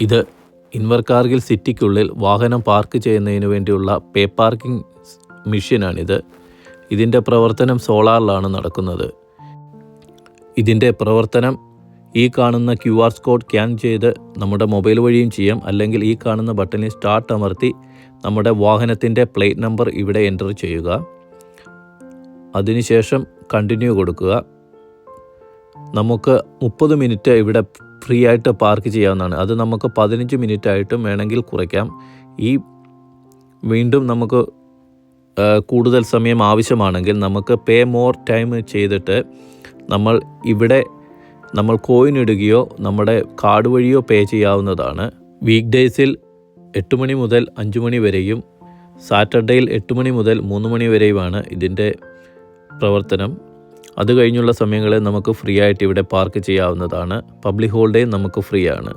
ഇത് ഇൻവർകാർഗിൽ സിറ്റിക്കുള്ളിൽ വാഹനം പാർക്ക് ചെയ്യുന്നതിന് വേണ്ടിയുള്ള പേ പാർക്കിംഗ് മെഷീനാണിത്. ഇതിൻ്റെ പ്രവർത്തനം സോളാറിലാണ് നടക്കുന്നത്. ഇതിൻ്റെ പ്രവർത്തനം ഈ കാണുന്ന QR കോഡ് സ്കാൻ ചെയ്ത് നമ്മുടെ മൊബൈൽ വഴിയും ചെയ്യാം. അല്ലെങ്കിൽ ഈ കാണുന്ന ബട്ടണിൽ സ്റ്റാർട്ട് അമർത്തി നമ്മുടെ വാഹനത്തിൻ്റെ പ്ലേറ്റ് നമ്പർ ഇവിടെ എൻ്റർ ചെയ്യുക. അതിനുശേഷം കണ്ടിന്യൂ കൊടുക്കുക. നമുക്ക് 30 മിനിറ്റ് ഇവിടെ ഫ്രീ ആയിട്ട് പാർക്ക് ചെയ്യാവുന്നതാണ്. അത് നമുക്ക് 15 മിനിറ്റ് ആയിട്ടും വേണമെങ്കിൽ കുറയ്ക്കാം. വീണ്ടും നമുക്ക് കൂടുതൽ സമയം ആവശ്യമാണെങ്കിൽ നമുക്ക് പേ മോർ ടൈം ചെയ്തിട്ട് നമ്മൾ കോയിൻ ഇടുകയോ നമ്മുടെ കാർഡ് വഴിയോ പേ ചെയ്യാവുന്നതാണ്. വീക്ക് ഡേയ്സിൽ 8 മണി മുതൽ 5 മണി വരെയും സാറ്റർഡേയിൽ 8 മണി മുതൽ 3 മണി വരെയുമാണ് ഇതിൻ്റെ പ്രവർത്തനം. അത് കഴിഞ്ഞുള്ള സമയങ്ങളിൽ നമുക്ക് ഫ്രീ ആയിട്ട് ഇവിടെ പാർക്ക് ചെയ്യാവുന്നതാണ്. പബ്ലിക് ഹോളിഡേ നമുക്ക് ഫ്രീ ആണ്.